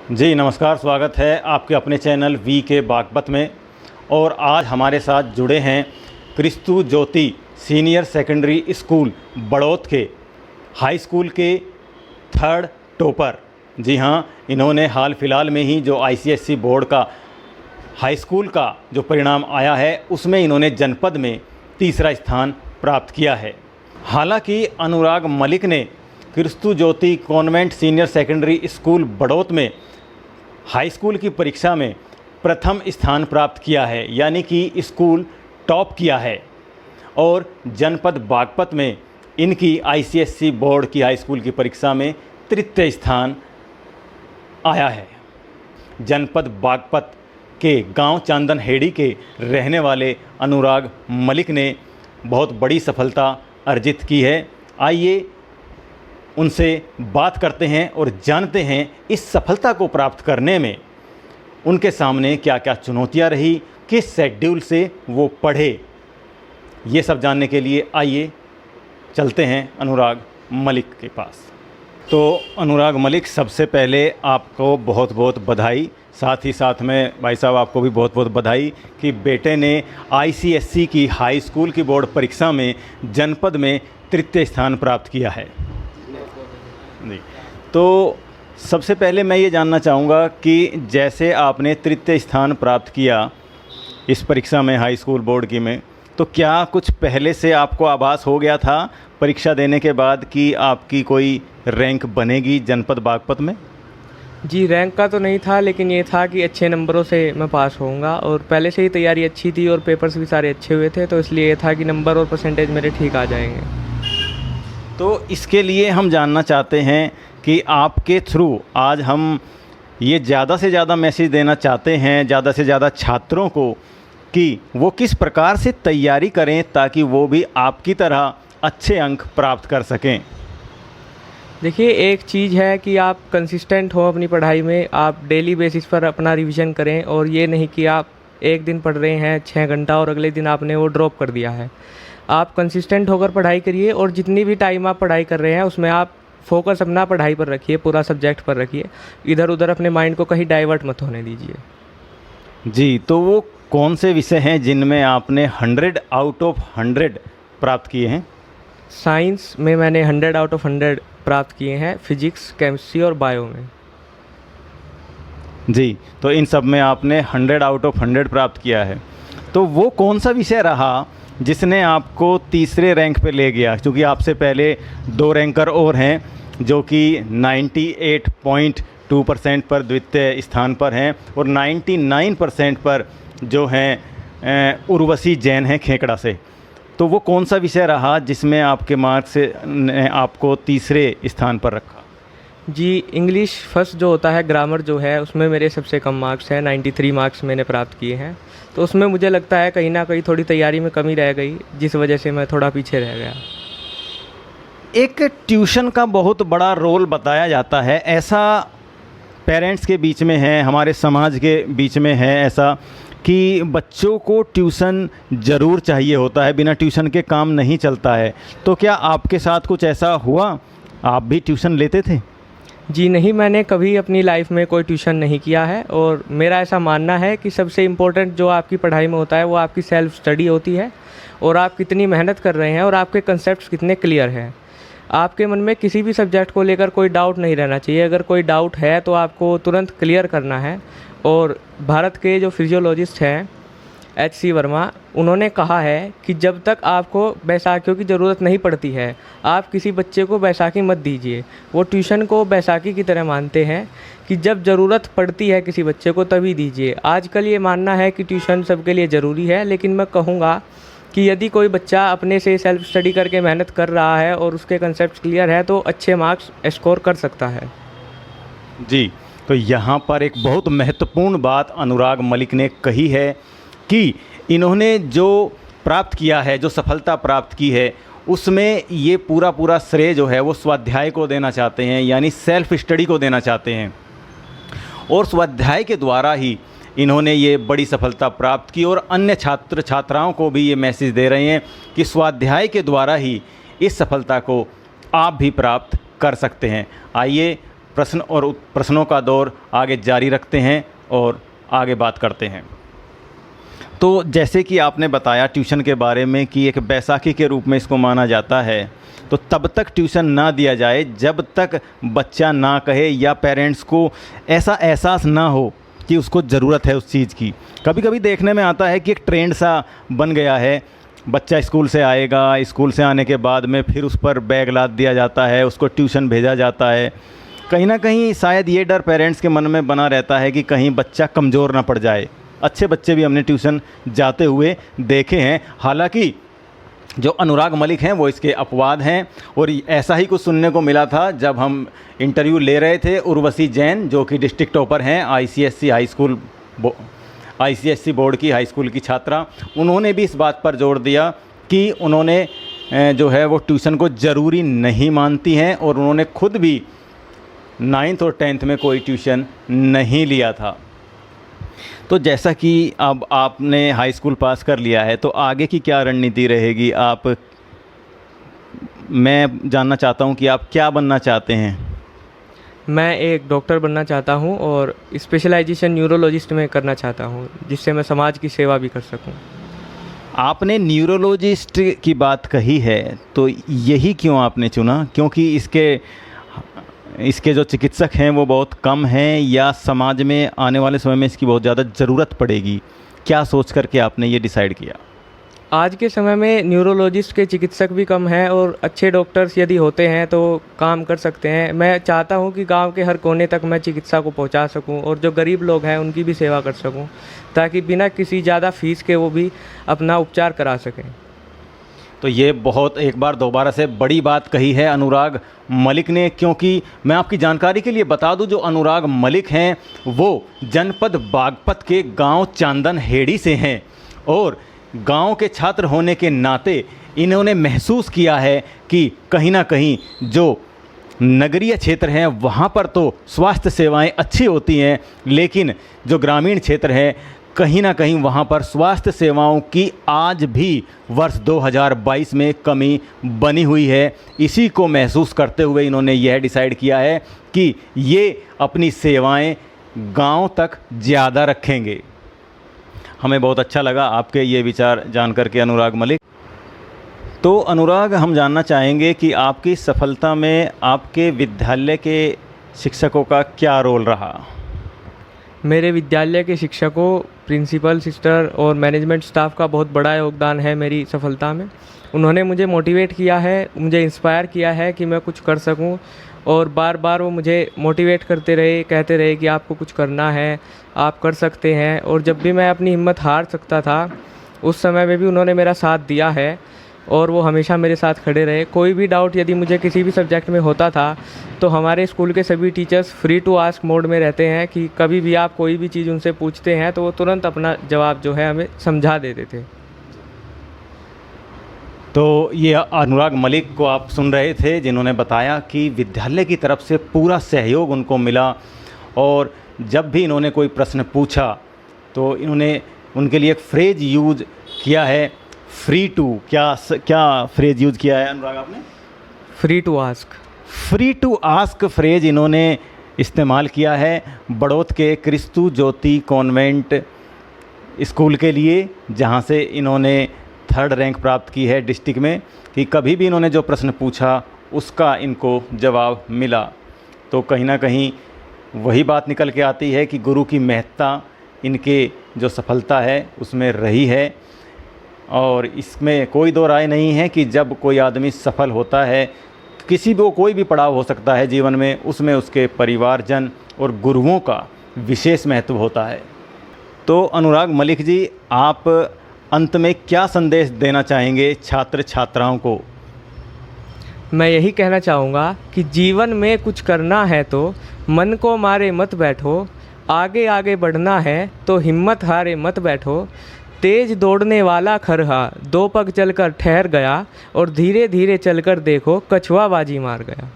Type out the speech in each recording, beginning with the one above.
जी नमस्कार, स्वागत है आपके अपने चैनल वी के बागपत में। और आज हमारे साथ जुड़े हैं क्रिस्तु ज्योति सीनियर सेकेंडरी स्कूल बड़ौत के हाई स्कूल के थर्ड टॉपर। जी हाँ, इन्होंने हाल फिलहाल में ही जो आईसीएसई बोर्ड का हाई स्कूल का जो परिणाम आया है उसमें इन्होंने जनपद में तीसरा स्थान प्राप्त किया है। हालांकि अनुराग मलिक ने Kristu Jyoti convent senior secondary school Baraut में हाई स्कूल की परीक्षा में प्रथम स्थान प्राप्त किया है, यानी कि स्कूल टॉप किया है। और जनपद बागपत में इनकी आईसीएसई बोर्ड की हाई स्कूल की परीक्षा में तृतीय स्थान आया है। जनपद बागपत के गांव चांदन हेड़ी के रहने वाले अनुराग मलिक ने बहुत बड़ी सफलता अर्जित की है। आइए उनसे बात करते हैं और जानते हैं इस सफलता को प्राप्त करने में उनके सामने क्या क्या चुनौतियां रही, किस शेड्यूल से वो पढ़े। ये सब जानने के लिए आइए चलते हैं अनुराग मलिक के पास। तो अनुराग मलिक, सबसे पहले आपको बहुत बहुत बधाई। साथ ही साथ में भाई साहब आपको भी बहुत बहुत बधाई कि बेटे ने आईसीएसई की हाई स्कूल की बोर्ड परीक्षा में जनपद में तृतीय स्थान प्राप्त किया है। जी, तो सबसे पहले मैं ये जानना चाहूँगा कि जैसे आपने तृतीय स्थान प्राप्त किया इस परीक्षा में हाई स्कूल बोर्ड की में, तो क्या कुछ पहले से आपको आभास हो गया था परीक्षा देने के बाद कि आपकी कोई रैंक बनेगी जनपद बागपत में? जी, रैंक का तो नहीं था, लेकिन ये था कि अच्छे नंबरों से मैं पास होऊंगा। और पहले से ही तैयारी अच्छी थी और पेपर्स भी सारे अच्छे हुए थे, तो इसलिए ये था कि नंबर और परसेंटेज मेरे ठीक आ जाएंगे। तो इसके लिए हम जानना चाहते हैं कि आपके थ्रू आज हम ये ज़्यादा से ज़्यादा मैसेज देना चाहते हैं ज़्यादा से ज़्यादा छात्रों को कि वो किस प्रकार से तैयारी करें ताकि वो भी आपकी तरह अच्छे अंक प्राप्त कर सकें। देखिए, एक चीज़ है कि आप कंसिस्टेंट हो अपनी पढ़ाई में, आप डेली बेसिस पर अपना रिवीजन करें। और ये नहीं कि आप एक दिन पढ़ रहे हैं 6 घंटा और अगले दिन आपने वो ड्रॉप कर दिया है। आप कंसिस्टेंट होकर पढ़ाई करिए और जितनी भी टाइम आप पढ़ाई कर रहे हैं उसमें आप फोकस अपना पढ़ाई पर रखिए, पूरा सब्जेक्ट पर रखिए। इधर उधर अपने माइंड को कहीं डाइवर्ट मत होने दीजिए। जी, तो वो कौन से विषय हैं जिनमें आपने 100 आउट ऑफ 100 प्राप्त किए हैं? साइंस में मैंने 100 आउट ऑफ 100 प्राप्त किए हैं, फिजिक्स, केमिस्ट्री और बायो में। जी, तो इन सब में आपने 100 आउट ऑफ 100 प्राप्त किया है। तो वो कौन सा विषय रहा जिसने आपको तीसरे रैंक पे ले गया? क्योंकि आपसे पहले 2 रैंकर और हैं जो कि 98.2% पर द्वितीय स्थान पर हैं और 99% पर जो हैं उर्वशी जैन हैं खेकड़ा से। तो वो कौन सा विषय रहा जिसमें आपके मार्क्स ने आपको तीसरे स्थान पर रखा? जी, इंग्लिश फर्स्ट जो होता है, ग्रामर जो है, उसमें मेरे सबसे कम मार्क्स हैं। 93 मार्क्स मैंने प्राप्त किए हैं। तो उसमें मुझे लगता है कहीं ना कहीं थोड़ी तैयारी में कमी रह गई, जिस वजह से मैं थोड़ा पीछे रह गया। एक ट्यूशन का बहुत बड़ा रोल बताया जाता है, ऐसा पेरेंट्स के बीच में है, हमारे समाज के बीच में है ऐसा कि बच्चों को ट्यूशन ज़रूर चाहिए होता है, बिना ट्यूशन के काम नहीं चलता है। तो क्या आपके साथ कुछ ऐसा हुआ? आप भी ट्यूशन लेते थे? जी नहीं, मैंने कभी अपनी लाइफ में कोई ट्यूशन नहीं किया है। और मेरा ऐसा मानना है कि सबसे इम्पोर्टेंट जो आपकी पढ़ाई में होता है वो आपकी सेल्फ स्टडी होती है और आप कितनी मेहनत कर रहे हैं और आपके कंसेप्ट्स कितने क्लियर हैं। आपके मन में किसी भी सब्जेक्ट को लेकर कोई डाउट नहीं रहना चाहिए। अगर कोई डाउट है तो आपको तुरंत क्लियर करना है। और भारत के जो फिजियोलॉजिस्ट हैं H.C. वर्मा, उन्होंने कहा है कि जब तक आपको बैसाखियों की ज़रूरत नहीं पड़ती है आप किसी बच्चे को बैसाखी मत दीजिए। वो ट्यूशन को बैसाखी की तरह मानते हैं कि जब ज़रूरत पड़ती है किसी बच्चे को तभी दीजिए। आजकल ये मानना है कि ट्यूशन सबके लिए ज़रूरी है, लेकिन मैं कहूँगा कि यदि कोई बच्चा अपने से सेल्फ स्टडी करके मेहनत कर रहा है और उसके कंसेप्ट क्लियर है तो अच्छे मार्क्स स्कोर कर सकता है। जी, तो यहाँ पर एक बहुत महत्वपूर्ण बात अनुराग मलिक ने कही है कि इन्होंने जो प्राप्त किया है, जो सफलता प्राप्त की है, उसमें ये पूरा श्रेय जो है वो स्वाध्याय को देना चाहते हैं, यानी सेल्फ स्टडी को देना चाहते हैं। और स्वाध्याय के द्वारा ही इन्होंने ये बड़ी सफलता प्राप्त की और अन्य छात्र छात्राओं को भी ये मैसेज दे रहे हैं कि स्वाध्याय के द्वारा ही इस सफलता को आप भी प्राप्त कर सकते हैं। आइए प्रश्नों का दौर आगे जारी रखते हैं और आगे बात करते हैं। तो जैसे कि आपने बताया ट्यूशन के बारे में कि एक बैसाखी के रूप में इसको माना जाता है, तो तब तक ट्यूशन ना दिया जाए जब तक बच्चा ना कहे या पेरेंट्स को ऐसा एहसास ना हो कि उसको ज़रूरत है उस चीज़ की। कभी कभी देखने में आता है कि एक ट्रेंड सा बन गया है, बच्चा स्कूल से आएगा, स्कूल से आने के बाद में फिर उस पर बैग लाद दिया जाता है, उसको ट्यूशन भेजा जाता है। कहीं ना कहीं शायद ये डर पेरेंट्स के मन में बना रहता है कि कहीं बच्चा कमज़ोर ना पड़ जाए। अच्छे बच्चे भी हमने ट्यूशन जाते हुए देखे हैं, हालांकि जो अनुराग मलिक हैं वो इसके अपवाद हैं। और ऐसा ही कुछ सुनने को मिला था जब हम इंटरव्यू ले रहे थे उर्वशी जैन, जो कि डिस्ट्रिक्ट टॉपर हैं आईसीएससी बोर्ड की हाई स्कूल की छात्रा। उन्होंने भी इस बात पर जोर दिया कि उन्होंने जो है वो ट्यूशन को ज़रूरी नहीं मानती हैं और उन्होंने खुद भी 9th और 10th में कोई ट्यूशन नहीं लिया था। तो जैसा कि अब आपने हाई स्कूल पास कर लिया है, तो आगे की क्या रणनीति रहेगी? मैं जानना चाहता हूं कि आप क्या बनना चाहते हैं। मैं एक डॉक्टर बनना चाहता हूं और स्पेशलाइजेशन न्यूरोलॉजिस्ट में करना चाहता हूं, जिससे मैं समाज की सेवा भी कर सकूं। आपने न्यूरोलॉजिस्ट की बात कही है, तो यही क्यों आपने चुना? क्योंकि इसके जो चिकित्सक हैं वो बहुत कम हैं, या समाज में आने वाले समय में इसकी बहुत ज़्यादा ज़रूरत पड़ेगी? क्या सोच करके आपने ये डिसाइड किया? आज के समय में न्यूरोलॉजिस्ट के चिकित्सक भी कम हैं और अच्छे डॉक्टर्स यदि होते हैं तो काम कर सकते हैं। मैं चाहता हूं कि गांव के हर कोने तक मैं चिकित्सा को पहुंचा सकूं और जो गरीब लोग हैं उनकी भी सेवा कर सकूं, ताकि बिना किसी ज़्यादा फीस के वो भी अपना उपचार करा सकें। तो ये बहुत एक बार दोबारा से बड़ी बात कही है अनुराग मलिक ने, क्योंकि मैं आपकी जानकारी के लिए बता दूं, जो अनुराग मलिक हैं वो जनपद बागपत के गांव चांदन हेड़ी से हैं और गांव के छात्र होने के नाते इन्होंने महसूस किया है कि कहीं ना कहीं जो नगरीय क्षेत्र हैं वहाँ पर तो स्वास्थ्य सेवाएं अच्छी होती हैं, लेकिन जो ग्रामीण क्षेत्र है कहीं ना कहीं वहाँ पर स्वास्थ्य सेवाओं की आज भी वर्ष 2022 में कमी बनी हुई है। इसी को महसूस करते हुए इन्होंने यह डिसाइड किया है कि ये अपनी सेवाएं गांव तक ज़्यादा रखेंगे। हमें बहुत अच्छा लगा आपके ये विचार जानकर के अनुराग मलिक। तो अनुराग, हम जानना चाहेंगे कि आपकी सफलता में आपके विद्यालय के शिक्षकों का क्या रोल रहा? मेरे विद्यालय के शिक्षकों, प्रिंसिपल सिस्टर और मैनेजमेंट स्टाफ का बहुत बड़ा योगदान है मेरी सफलता में। उन्होंने मुझे मोटिवेट किया है, मुझे इंस्पायर किया है कि मैं कुछ कर सकूं, और बार बार वो मुझे मोटिवेट करते रहे, कहते रहे कि आपको कुछ करना है, आप कर सकते हैं। और जब भी मैं अपनी हिम्मत हार सकता था उस समय में भी उन्होंने मेरा साथ दिया है और वो हमेशा मेरे साथ खड़े रहे। कोई भी डाउट यदि मुझे किसी भी सब्जेक्ट में होता था तो हमारे स्कूल के सभी teachers free to ask mode में रहते हैं कि कभी भी आप कोई भी चीज़ उनसे पूछते हैं तो वो तुरंत अपना जवाब जो है हमें समझा देते थे। तो ये अनुराग मलिक को आप सुन रहे थे, जिन्होंने बताया कि विद्यालय की तरफ से पूरा सहयोग उनको मिला और जब भी इन्होंने कोई प्रश्न पूछा तो इन्होंने उनके लिए एक फ्रेज यूज किया है, फ्री टू। क्या फ्रेज यूज किया है अनुराग आपने? Free to ask. Free to ask phrase इन्होंने इस्तेमाल किया है बड़ौत के क्रिस्तु ज्योति कॉन्वेंट स्कूल के लिए, जहां से इन्होंने 3rd रैंक प्राप्त की है डिस्ट्रिक्ट में, कि कभी भी इन्होंने जो प्रश्न पूछा उसका इनको जवाब मिला। तो कहीं ना कहीं वही बात निकल के आती है कि गुरु की महत्ता इनके जो सफलता है उसमें रही है। और इसमें कोई दो राय नहीं है कि जब कोई आदमी सफल होता है, किसी भी कोई भी पड़ाव हो सकता है जीवन में, उसमें उसके परिवारजन और गुरुओं का विशेष महत्व होता है। तो अनुराग मलिक जी, आप अंत में क्या संदेश देना चाहेंगे छात्र छात्राओं को? मैं यही कहना चाहूँगा कि जीवन में कुछ करना है तो मन को मारे मत बैठो, आगे आगे बढ़ना है तो हिम्मत हारे मत बैठो। तेज दौड़ने वाला खरहा 2 पग चलकर ठहर गया और धीरे धीरे चलकर देखो कछुआ बाजी मार गया।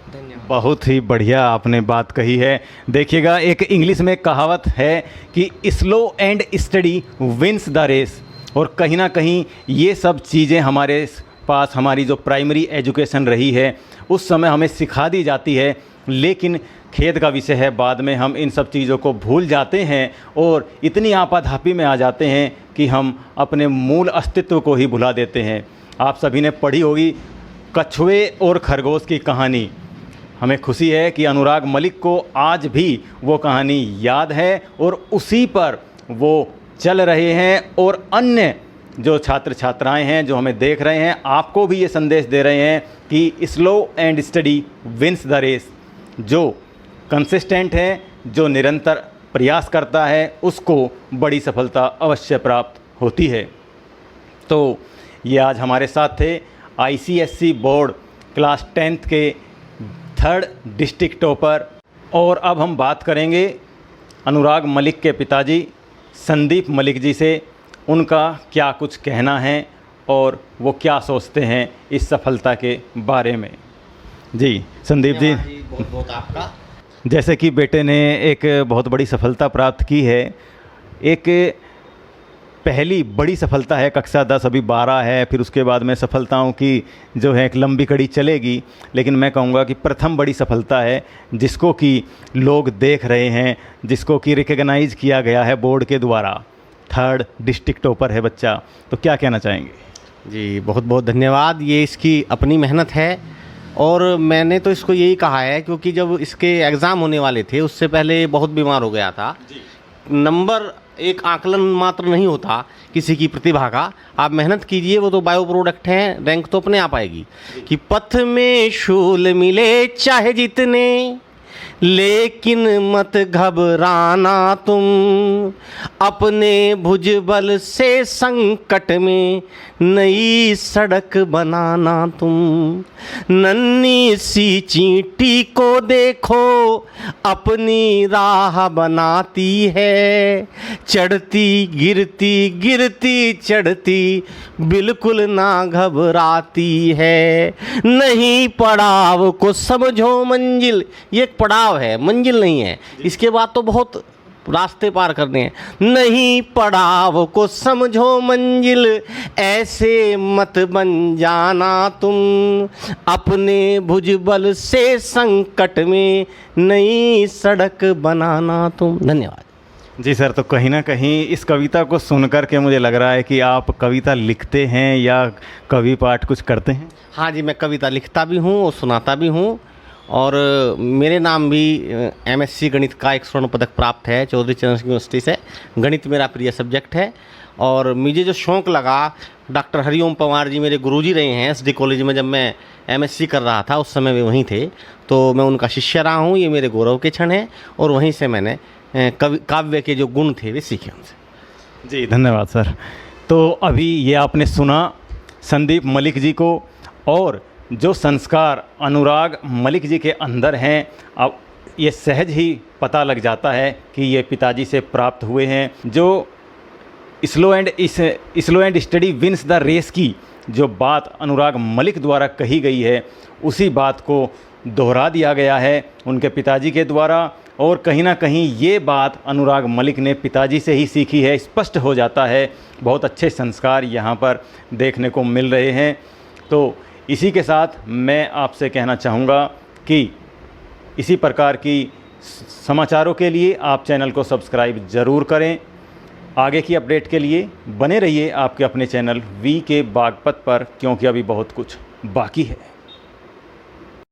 धन्यवाद। बहुत ही बढ़िया आपने बात कही है। देखिएगा, एक इंग्लिश में कहावत है कि slow and steady wins the race, और कहीं ना कहीं ये सब चीज़ें हमारे पास, हमारी जो प्राइमरी एजुकेशन रही है उस समय हमें सिखा दी जाती है, लेकिन खेद का विषय है। बाद में हम इन सब चीज़ों को भूल जाते हैं और इतनी आपाधापी में आ जाते हैं कि हम अपने मूल अस्तित्व को ही भुला देते हैं। आप सभी ने पढ़ी होगी कछुए और खरगोश की कहानी। हमें खुशी है कि अनुराग मलिक को आज भी वो कहानी याद है और उसी पर वो चल रहे हैं, और अन्य जो छात्र छात्राएं हैं जो हमें देख रहे हैं, आपको भी ये संदेश दे रहे हैं कि slow and steady wins the race. जो कंसिस्टेंट है, जो निरंतर प्रयास करता है, उसको बड़ी सफलता अवश्य प्राप्त होती है। तो ये आज हमारे साथ थे ICSE बोर्ड क्लास 10th के 3rd डिस्ट्रिक्ट टॉपर। और अब हम बात करेंगे अनुराग मलिक के पिताजी संदीप मलिक जी से। उनका क्या कुछ कहना है और वो क्या सोचते हैं इस सफलता के बारे में। जी संदीप जी, बहुत बहुत आपका। जैसे कि बेटे ने एक बहुत बड़ी सफलता प्राप्त की है, एक पहली बड़ी सफलता है, कक्षा 10 अभी 12 है, फिर उसके बाद में सफलताओं की जो है एक लंबी कड़ी चलेगी, लेकिन मैं कहूँगा कि प्रथम बड़ी सफलता है जिसको कि लोग देख रहे हैं, जिसको कि रिकग्नाइज़ किया गया है बोर्ड के द्वारा। 3rd डिस्ट्रिक्ट टॉपर है बच्चा, तो क्या कहना चाहेंगे? जी बहुत बहुत धन्यवाद। ये इसकी अपनी मेहनत है और मैंने तो इसको यही कहा है क्योंकि जब इसके एग्ज़ाम होने वाले थे उससे पहले बहुत बीमार हो गया था। नंबर एक आकलन मात्र नहीं होता किसी की प्रतिभा का। आप मेहनत कीजिए, वो तो बायो प्रोडक्ट हैं, रैंक तो अपने आप आएगी। कि पथ में शूल मिले चाहे जितने, लेकिन मत घबराना तुम, अपने भुजबल से संकट में नई सड़क बनाना तुम। नन्ही सी चींटी को देखो अपनी राह बनाती है, चढ़ती गिरती गिरती चढ़ती बिल्कुल ना घबराती है। नहीं पड़ाव को समझो मंजिल, ये एक पड़ाव है, मंजिल नहीं है। इसके बाद तो बहुत रास्ते पार करने हैं। नहीं पड़ाव को समझो मंजिल, ऐसे मत बन जाना तुम, अपने भुजबल से संकट में नई सड़क बनाना तुम। धन्यवाद। जी सर, तो कहीं ना कहीं इस कविता को सुनकर के मुझे लग रहा है कि आप कविता लिखते हैं या कवि पाठ कुछ करते हैं। हाँ जी, मैं कविता लिखता भी हूँ और सुनाता भी हूँ, और मेरे नाम भी MSc गणित का एक स्वर्ण पदक प्राप्त है चौधरी चरण सिंह यूनिवर्सिटी से। गणित मेरा प्रिय सब्जेक्ट है और मुझे जो शौक़ लगा, डॉक्टर हरिओम पवार जी मेरे गुरुजी रहे हैं SD कॉलेज में। जब मैं MSc कर रहा था उस समय वे वहीं थे, तो मैं उनका शिष्य रहा हूँ। ये मेरे गौरव के क्षण हैं और वहीं से मैंने काव्य के जो गुण थे वे सीखे उनसे। जी धन्यवाद सर। तो अभी ये आपने सुना संदीप मलिक जी को, और जो संस्कार अनुराग मलिक जी के अंदर हैं, अब ये सहज ही पता लग जाता है कि ये पिताजी से प्राप्त हुए हैं। जो slow and steady wins the race की जो बात अनुराग मलिक द्वारा कही गई है, उसी बात को दोहरा दिया गया है उनके पिताजी के द्वारा। और कहीं ना कहीं ये बात अनुराग मलिक ने पिताजी से ही सीखी है, स्पष्ट हो जाता है। बहुत अच्छे संस्कार यहाँ पर देखने को मिल रहे हैं। तो इसी के साथ मैं आपसे कहना चाहूँगा कि इसी प्रकार की समाचारों के लिए आप चैनल को सब्सक्राइब ज़रूर करें। आगे की अपडेट के लिए बने रहिए आपके अपने चैनल VK बागपत पर, क्योंकि अभी बहुत कुछ बाकी है।